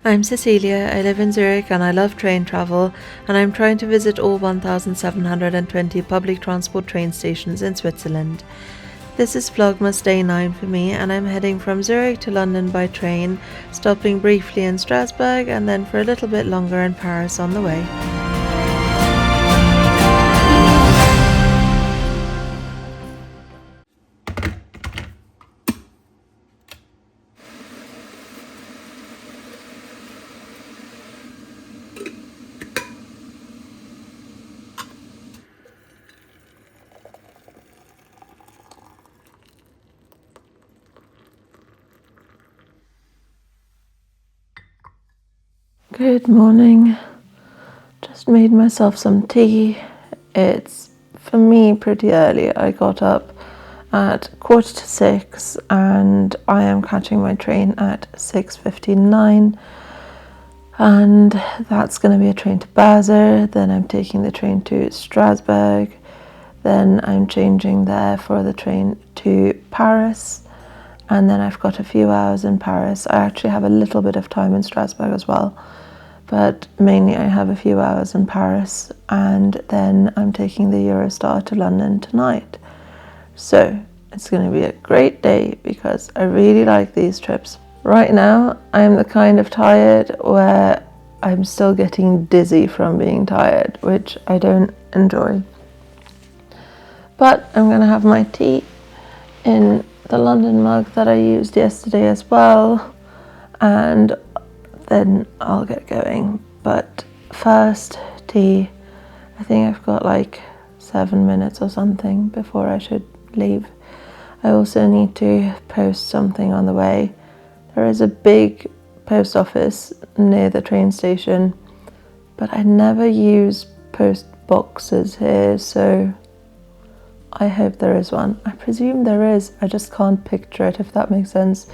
I'm Cecilia, I live in Zurich and I love train travel, and I'm trying to visit all 1,720 public transport train stations in Switzerland. This is Vlogmas day 9 for me, and I'm heading from Zurich to London by train, stopping briefly in Strasbourg and then for a little bit longer in Paris on the way. Good morning. Just made myself some tea. It's, for me, pretty early. I got up at 6:15 and I am catching my train at 6:59, and that's going to be a train to Basel. Then I'm taking the train to Strasbourg. Then I'm changing there for the train to Paris, and then I've got a few hours in Paris. I actually have a little bit of time in Strasbourg as well, but mainly I have a few hours in Paris, and then I'm taking the Eurostar to London tonight. So it's going to be a great day because I really like these trips. Right now I'm the kind of tired where I'm still getting dizzy from being tired, which I don't enjoy. But I'm going to have my tea in the London mug that I used yesterday as well, and then I'll get going. But first, tea. I think I've got like 7 minutes or something before I should leave. I also need to post something on the way. There is a big post office near the train station, but I never use post boxes here, so I hope there is one. I presume there is, I just can't picture it, if that makes sense.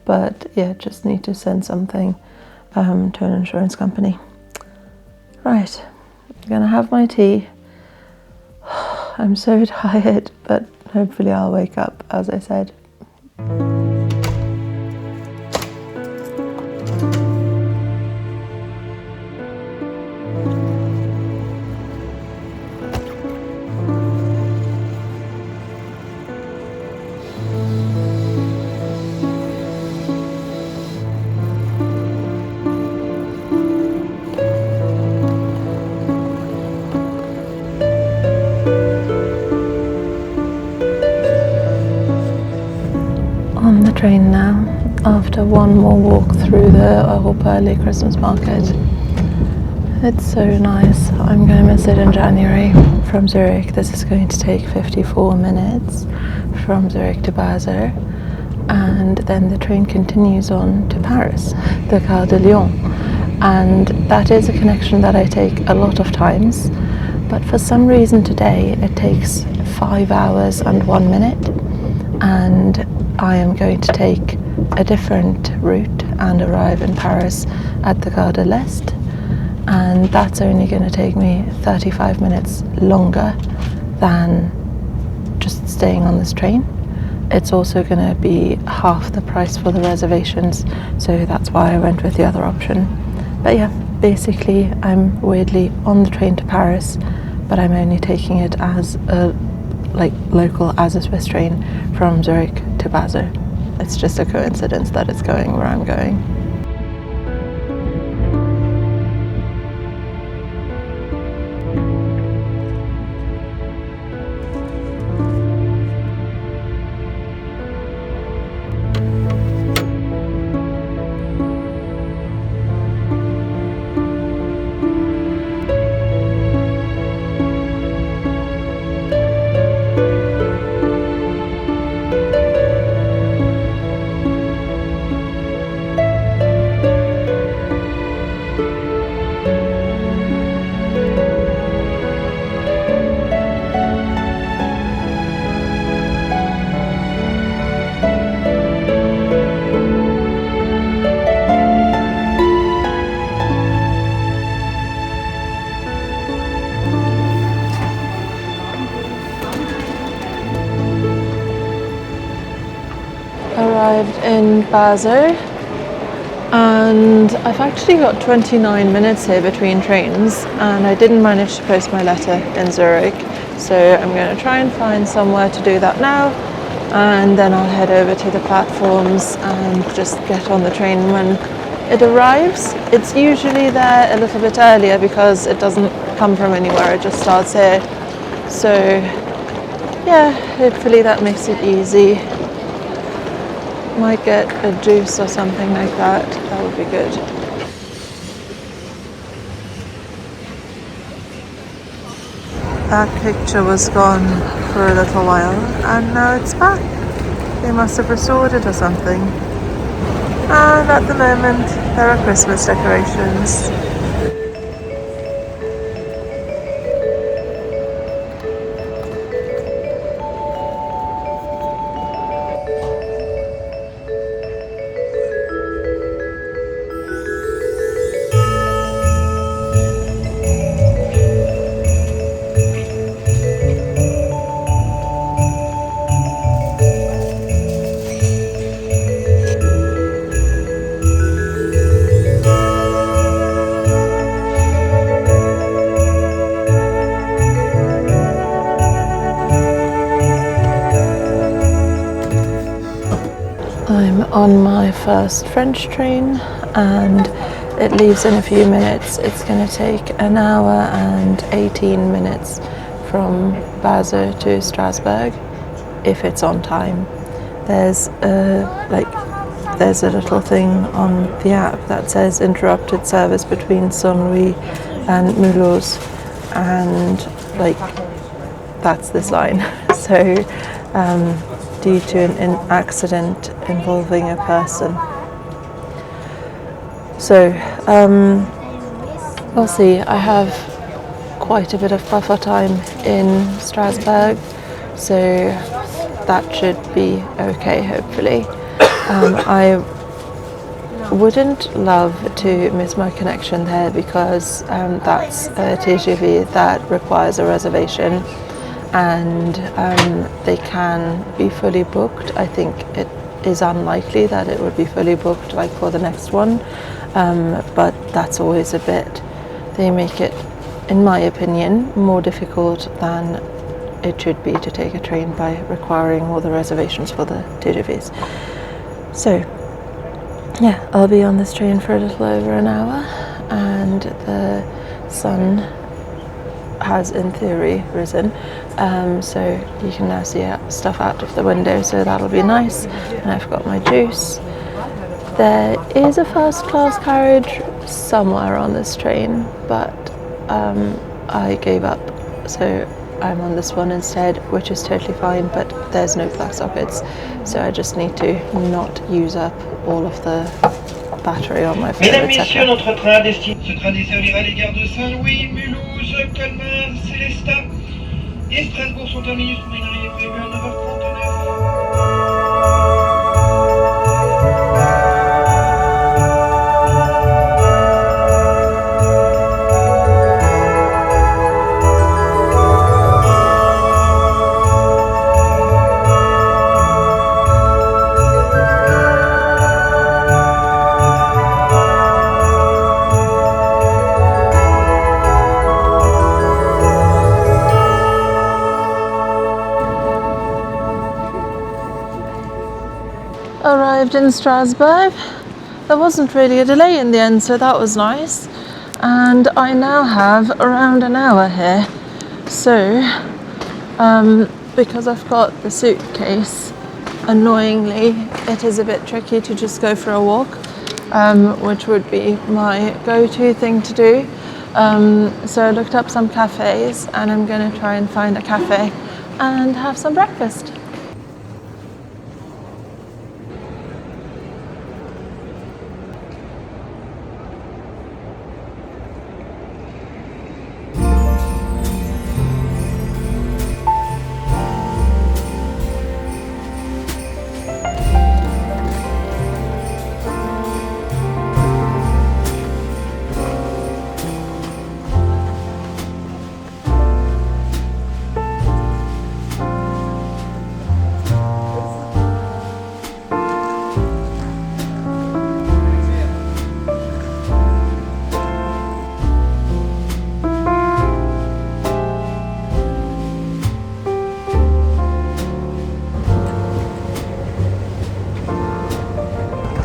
But yeah, just need to send something to an insurance company. Right, I'm gonna have my tea. I'm so tired, but hopefully I'll wake up, as I said. On the train now, after one more walk through the early Christmas market. It's so nice. I'm going to miss it in January. From Zurich, this is going to take 54 minutes from Zurich to Basel, and then the train continues on to Paris, the Gare de Lyon, and that is a connection that I take a lot of times, but for some reason today it takes 5 hours and 1 minute, and I am going to take a different route and arrive in Paris at the Gare de l'Est, and that's only going to take me 35 minutes longer than just staying on this train. It's also going to be half the price for the reservations, so that's why I went with the other option. But yeah, basically I'm weirdly on the train to Paris, but I'm only taking it as a local as a Swiss train from Zurich to Basel. It's just a coincidence that it's going where I'm going. Arrived in Basel. And I've actually got 29 minutes here between trains, and I didn't manage to post my letter in Zurich, so I'm going to try and find somewhere to do that now, and then I'll head over to the platforms and just get on the train when it arrives. It's usually there a little bit earlier because it doesn't come from anywhere, it just starts here. So yeah, hopefully that makes it easy. Might get a juice or something like that. That would be good. That picture was gone for a little while and now it's back. They must have restored it or something. And at the moment there are Christmas decorations. I'm on my first French train and it leaves in a few minutes. It's going to take an hour and 18 minutes from Basel to Strasbourg if it's on time. There's a little thing on the app that says interrupted service between Saint-Louis and Mulhouse, and that's this line. So due to an accident involving a person. So we'll see. I have quite a bit of buffer time in Strasbourg, so that should be okay, hopefully. I wouldn't love to miss my connection there because that's a TGV that requires a reservation, and they can be fully booked. I think it is unlikely that it would be fully booked like for the next one, but that's always a bit, they make it, in my opinion, more difficult than it should be to take a train by requiring all the reservations for the TGVs. So yeah, I'll be on this train for a little over an hour, and the sun has in theory risen, so you can now see stuff out of the window, so that'll be nice. And I've got my juice. There is a first class carriage somewhere on this train, but I gave up, so I'm on this one instead, which is totally fine, but there's no plug sockets, so I just need to not use up all of the battery on my phone, etc. Mesdames, Messieurs, notre train ce train desservira les gares de Saint-Louis, Mulhouse, Colmar, Célestat et Strasbourg sont terminus pour une arrivée prévue à 9h39. Arrived in Strasbourg. There wasn't really a delay in the end, so that was nice. And I now have around an hour here. So, because I've got the suitcase, annoyingly, it is a bit tricky to just go for a walk, which would be my go-to thing to do. So I looked up some cafes, and I'm going to try and find a cafe and have some breakfast.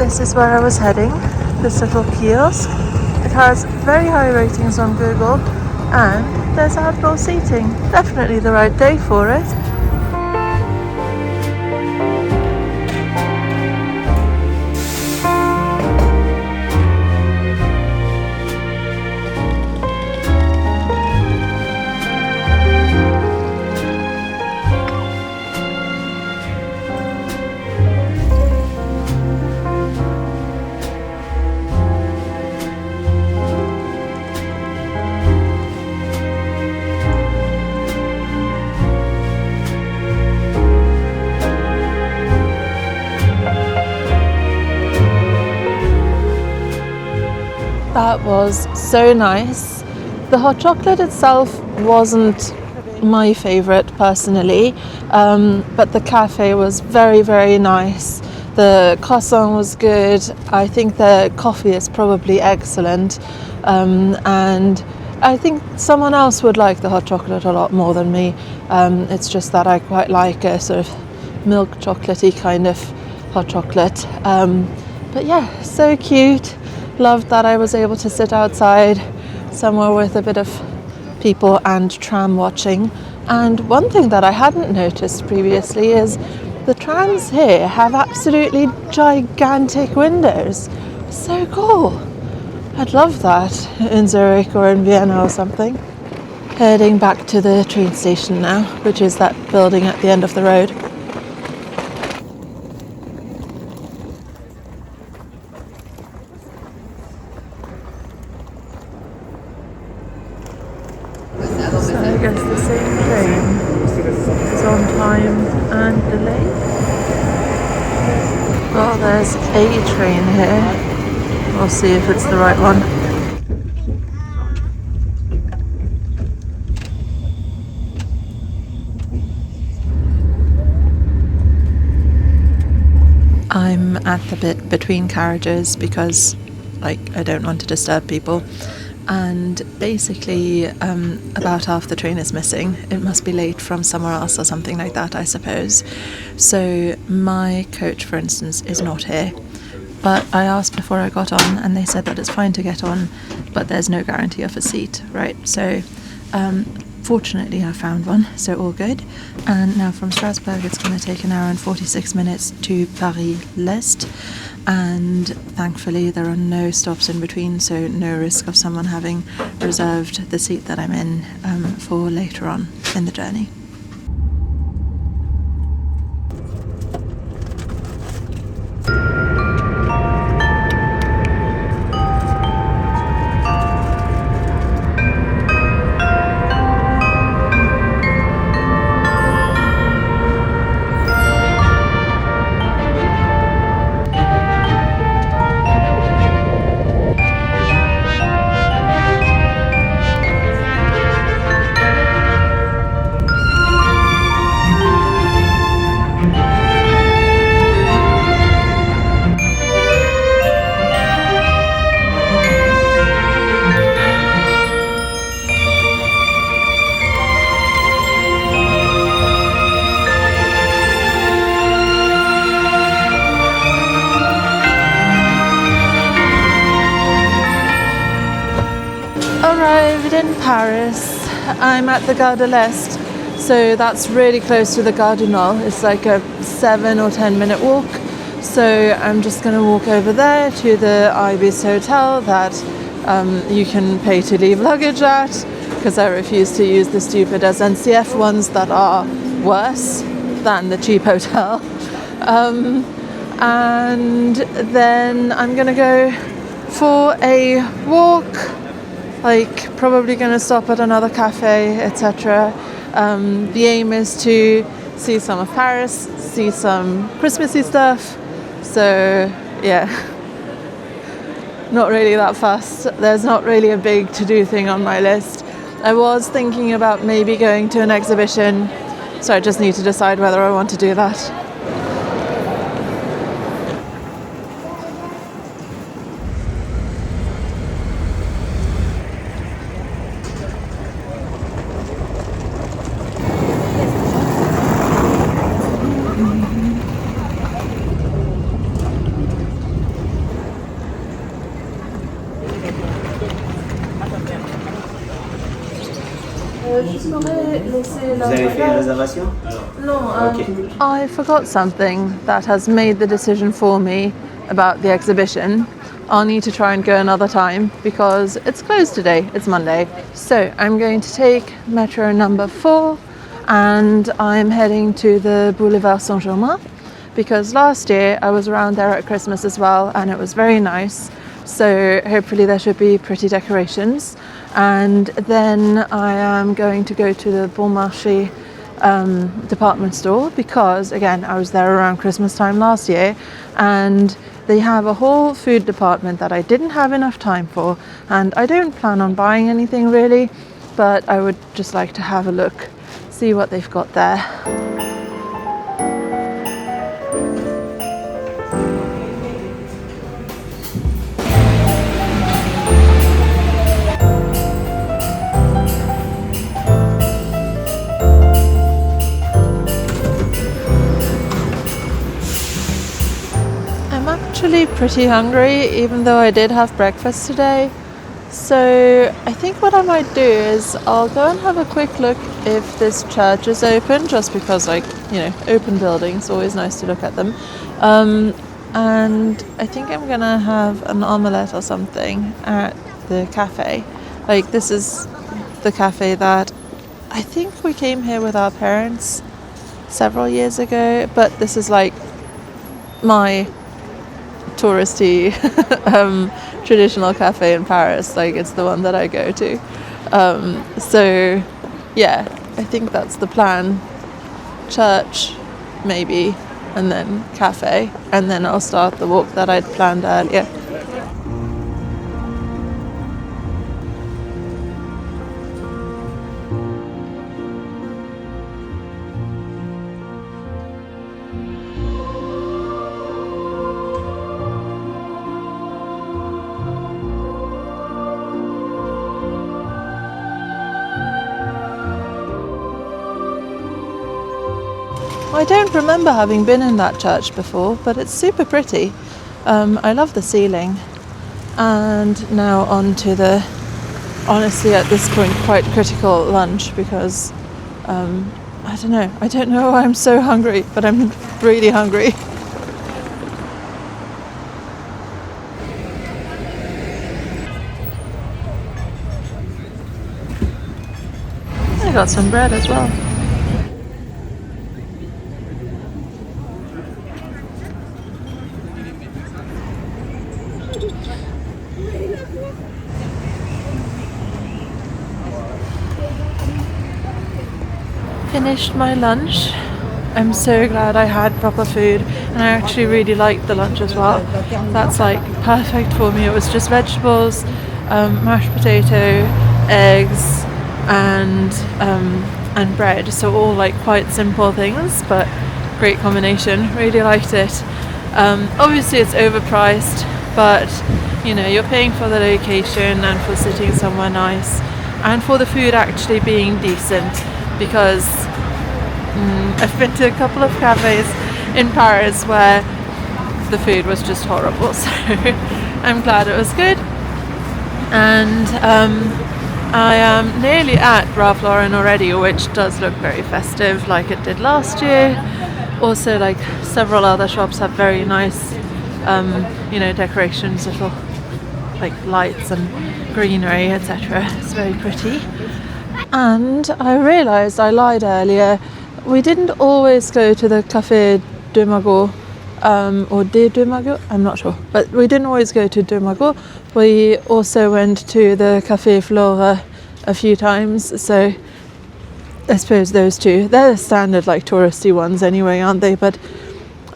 this is where I was heading, this little kiosk. It has very high ratings on Google and there's outdoor seating. Definitely the right day for it. That was so nice. The hot chocolate itself wasn't my favourite personally, but the cafe was very, very nice. The croissant was good. I think the coffee is probably excellent, and I think someone else would like the hot chocolate a lot more than me. It's just that I quite like a sort of milk chocolatey kind of hot chocolate. But yeah, so cute. Loved that I was able to sit outside somewhere with a bit of people and tram watching. And one thing that I hadn't noticed previously is the trams here have absolutely gigantic windows. So cool. I'd love that in Zurich or in Vienna or something. Heading back to the train station now, which is that building at the end of the road. So I guess the same train is on time and delayed. Well, there's a train here. We'll see if it's the right one. I'm at the bit between carriages because I don't want to disturb people. And basically about half the train is missing. It must be late from somewhere else or something like that, I suppose. So my coach, for instance, is not here. But I asked before I got on and they said that it's fine to get on, but there's no guarantee of a seat, right? So fortunately I found one, so all good. And now from Strasbourg it's going to take 1 hour and 46 minutes to Paris l'Est. And thankfully there are no stops in between, so no risk of someone having reserved the seat that I'm in for later on in the journey. Arrived in Paris. I'm at the Gare de l'Est, so that's really close to the Gare du Nord. It's like a 7 or 10 minute walk. So I'm just going to walk over there to the Ibis hotel that you can pay to leave luggage at, because I refuse to use the stupid SNCF ones that are worse than the cheap hotel. And then I'm going to go for a walk, like probably going to stop at another cafe, etc. The aim is to see some of Paris, see some Christmassy stuff. So yeah, not really that fast. There's not really a big to-do thing on my list. I was thinking about maybe going to an exhibition, so I just need to decide whether I want to do that. Vous avez fait une réservation? I forgot something that has made the decision for me about the exhibition. I'll need to try and go another time because it's closed today. It's Monday. So I'm going to take metro number 4 and I'm heading to the Boulevard Saint-Germain because last year I was around there at Christmas as well and it was very nice. So hopefully there should be pretty decorations. And then I am going to go to the Bon Marché department store because again I was there around Christmas time last year and they have a whole food department that I didn't have enough time for, and I don't plan on buying anything really, but I would just like to have a look, see what they've got there. Actually pretty hungry, even though I did have breakfast today. So I think what I might do is I'll go and have a quick look if this church is open, just because, like, you know, open buildings, always nice to look at them. And I think I'm gonna have an omelette or something at the cafe. Like, this is the cafe that I think we came here with our parents several years ago, but this is like my touristy traditional cafe in Paris. Like, it's the one that I go to. So yeah, I think that's the plan. Church maybe, and then cafe, and then I'll start the walk that I'd planned earlier. I don't remember having been in that church before, but it's super pretty. I love the ceiling. And now on to the, honestly at this point, quite critical lunch because, I don't know why I'm so hungry, but I'm really hungry. I got some bread as well. Finished my lunch. I'm so glad I had proper food, and I actually really liked the lunch as well. That's like perfect for me. It was just vegetables, mashed potato, eggs, and bread. So all like quite simple things, but great combination. Really liked it. Obviously it's overpriced, but you know, you're paying for the location and for sitting somewhere nice, and for the food actually being decent, because I've been to a couple of cafes in Paris where the food was just horrible, so I'm glad it was good. And I am nearly at Ralph Lauren already, which does look very festive like it did last year. Also, like, several other shops have very nice decorations, little like lights and greenery, etc. It's very pretty. And I realised I lied earlier. We didn't always go to the Café de Magot, or Des Deux Magots, I'm not sure. But we didn't always go to Deux Magots. We also went to the Café Flora a few times. So I suppose those two, they're the standard like touristy ones anyway, aren't they? But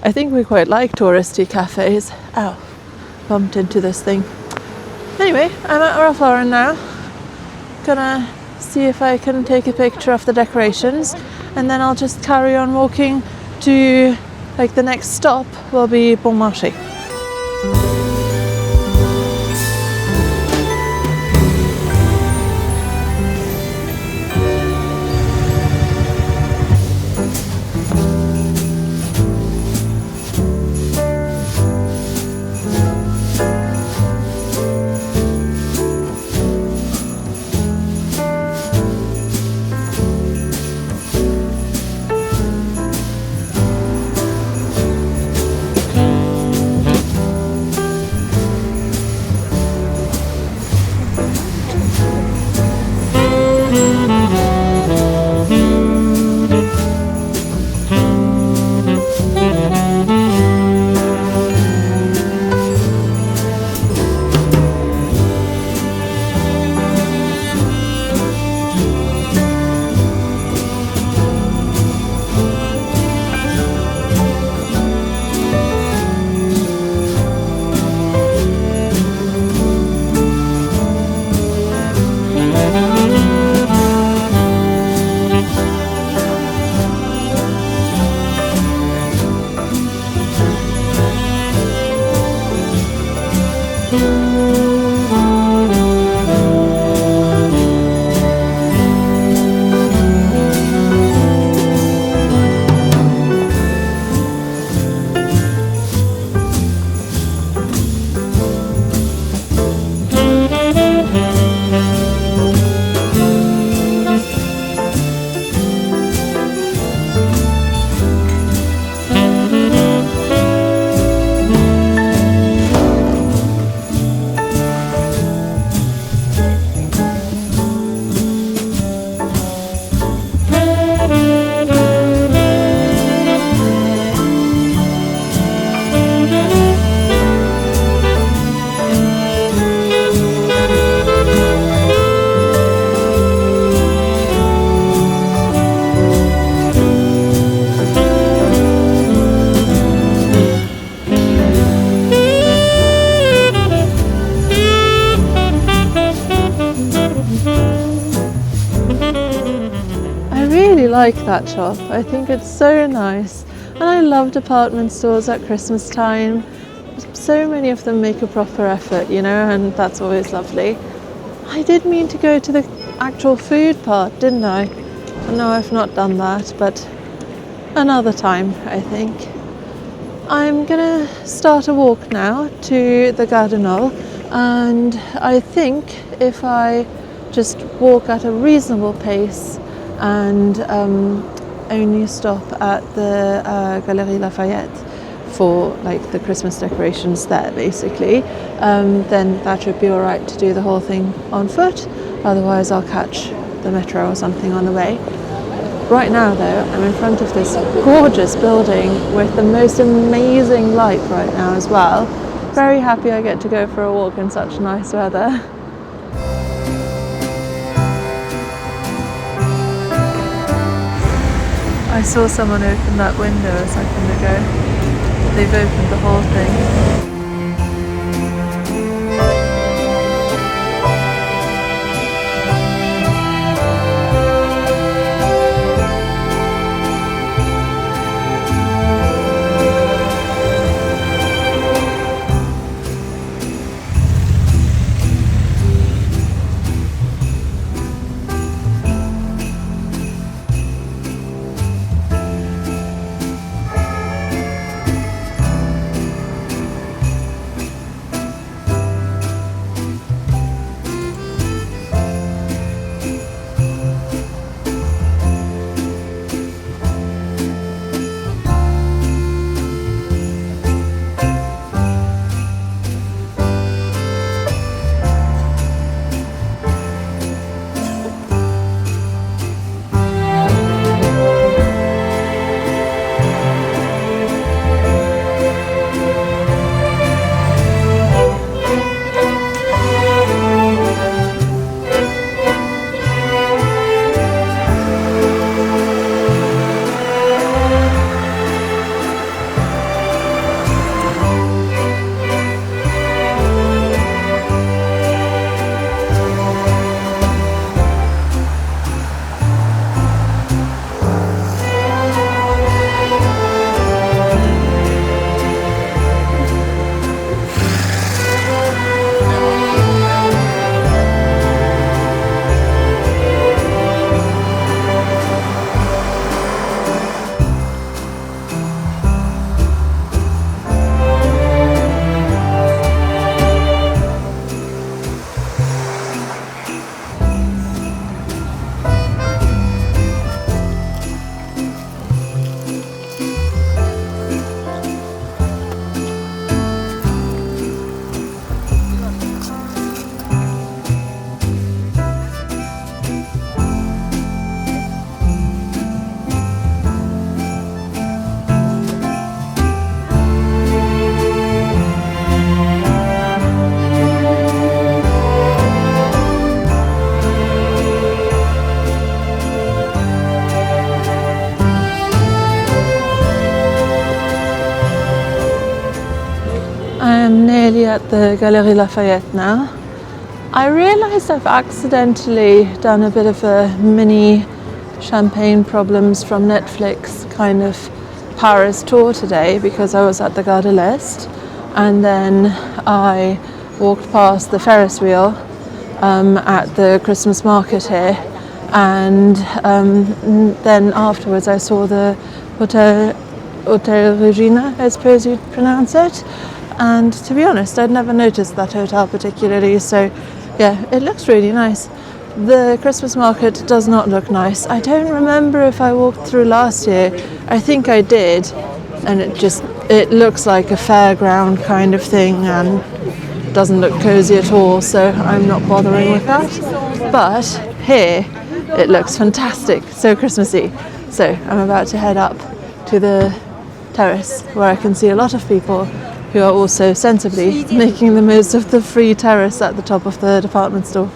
I think we quite like touristy cafes. Ow, bumped into this thing. Anyway, I'm at Ralph Lauren now. Gonna see if I can take a picture of the decorations, and then I'll just carry on walking to, like, the next stop will be Bon Marché. really like that shop. I think it's so nice. And I love department stores at Christmas time. So many of them make a proper effort, you know, and that's always lovely. I did mean to go to the actual food part, didn't I? No, I've not done that, but another time, I think. I'm gonna start a walk now to the Gardinol, and I think if I just walk at a reasonable pace and only stop at the Galerie Lafayette for like the Christmas decorations there basically, then that should be alright to do the whole thing on foot. Otherwise I'll catch the metro or something on the way. Right now though, I'm in front of this gorgeous building with the most amazing light right now as well. Very happy I get to go for a walk in such nice weather. I saw someone open that window a second ago. They've opened the whole thing. I'm nearly at the Galerie Lafayette now. I realised I've accidentally done a bit of a mini champagne problems from Netflix kind of Paris tour today because I was at the Gare de l'Est and then I walked past the Ferris wheel at the Christmas market here, and then afterwards I saw the Hotel Regina, I suppose you'd pronounce it. And to be honest, I'd never noticed that hotel particularly, so yeah, it looks really nice. The Christmas market does not look nice. I don't remember if I walked through last year. I think I did, and it looks like a fairground kind of thing and doesn't look cozy at all, so I'm not bothering with that. But here, it looks fantastic, so Christmassy. So I'm about to head up to the terrace where I can see a lot of people who are also sensibly making the most of the free terrace at the top of the department store.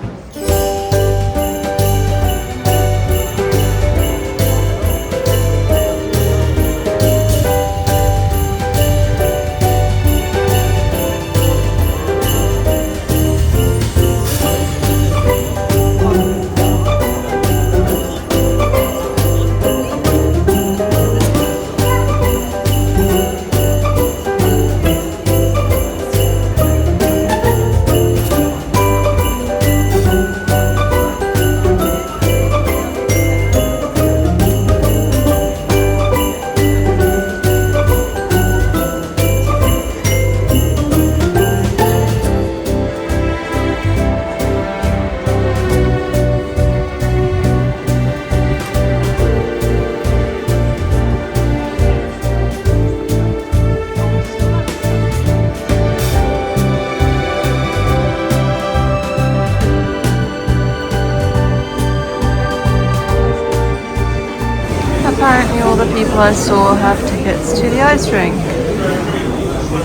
the people I saw have tickets to the ice rink.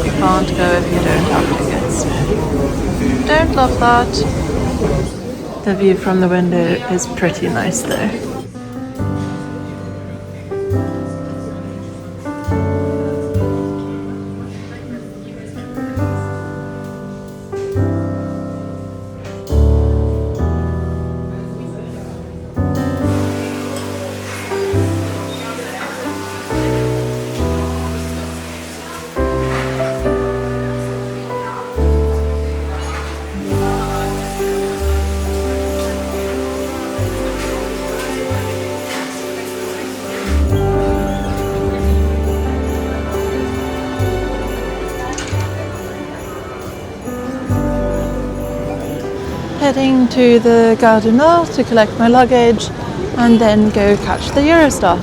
You can't go if you don't have tickets. Don't love that. The view from the window is pretty nice though. Heading to the Gare du Nord to collect my luggage and then go catch the Eurostar.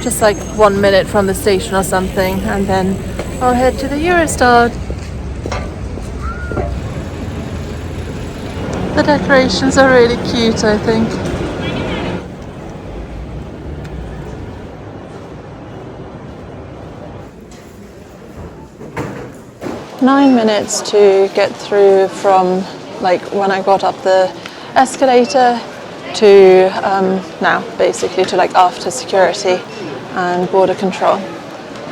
Just like 1 minute from the station or something, and then I'll head to the Eurostar. The decorations are really cute, I think. Nine minutes to get through from like when I got up the escalator to now, basically to like after security and border control.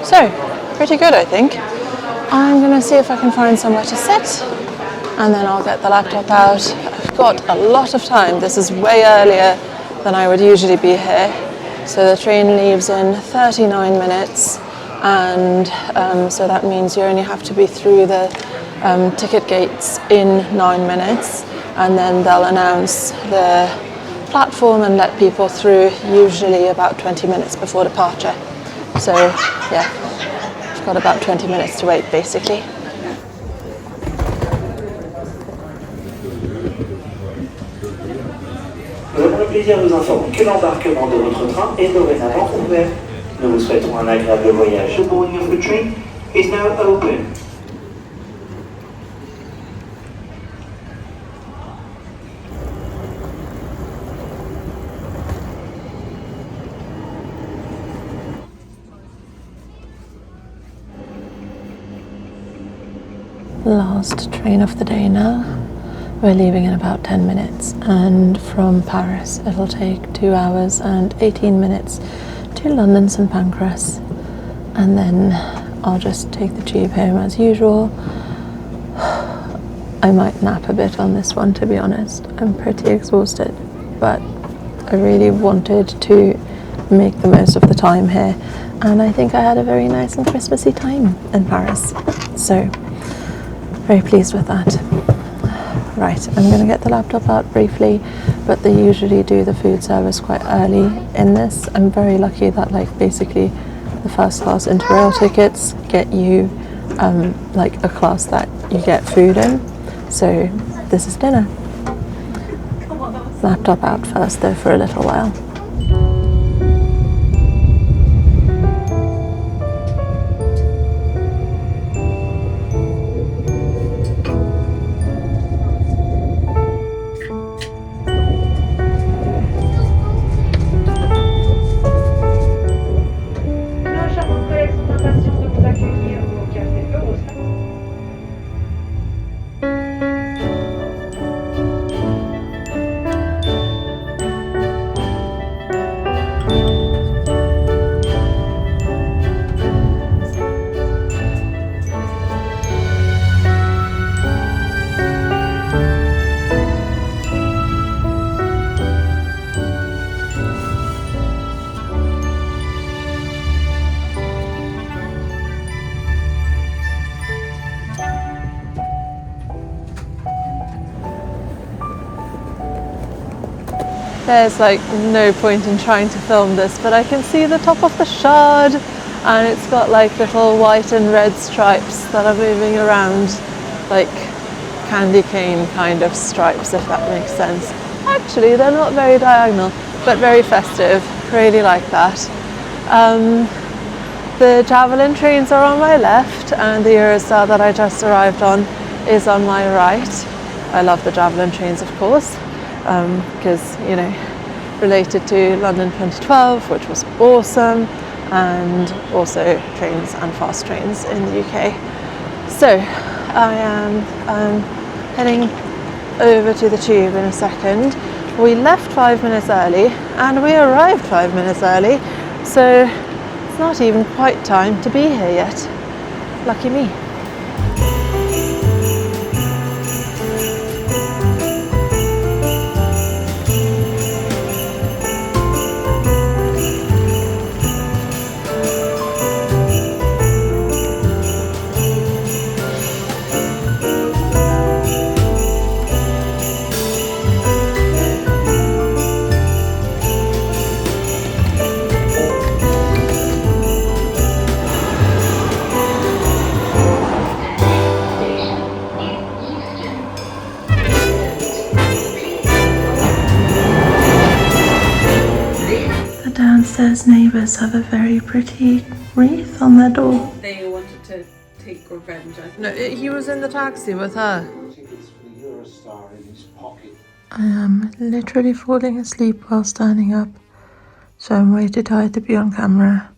So, pretty good I think. I'm gonna see if I can find somewhere to sit and then I'll get the laptop out. I've got a lot of time. This is way earlier than I would usually be here. So the train leaves in 39 minutes and so that means you only have to be through the ticket gates in 9 minutes and then they'll announce the platform and let people through usually about 20 minutes before departure. So yeah, I've got about 20 minutes to wait basically. Nous avons le plaisir de vous informer que l'embarquement de votre train est dorénavant ouvert. Nous vous souhaitons un agréable voyage. The boarding of the train is now open. Last train of the day now. We're leaving in about 10 minutes and from Paris it'll take 2 hours and 18 minutes to London St Pancras and then I'll just take the tube home as usual. I might nap a bit on this one to be honest. I'm pretty exhausted but I really wanted to make the most of the time here and I think I had a very nice and Christmassy time in Paris. So very pleased with that. Right, I'm going to get the laptop out briefly, but they usually do the food service quite early in this. I'm very lucky that like basically the first class Interrail tickets get you like a class that you get food in. So this is dinner. Laptop out first though for a little while. There's like no point in trying to film this, but I can see the top of the Shard and it's got like little white and red stripes that are moving around like candy cane kind of stripes, if that makes sense. Actually, they're not very diagonal, but very festive. Really like that. The Javelin trains are on my left, and the Eurostar that I just arrived on is on my right. I love the Javelin trains, of course, because, you know, related to London 2012, which was awesome, and also trains and fast trains in the UK. So I am heading over to the tube in a second. We left 5 minutes early and we arrived 5 minutes early, so it's not even quite time to be here yet. Lucky me. Downstairs neighbours have a very pretty wreath on their door. They wanted to take revenge. No, he was in the taxi with her. Tickets for the Eurostar in his pocket. I am literally falling asleep while standing up, so I'm way too tired to be on camera.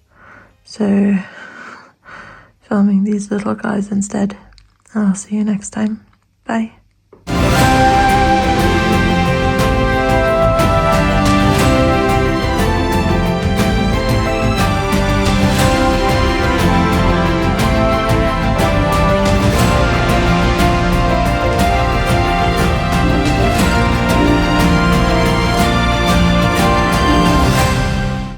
So, filming these little guys instead. And I'll see you next time. Bye.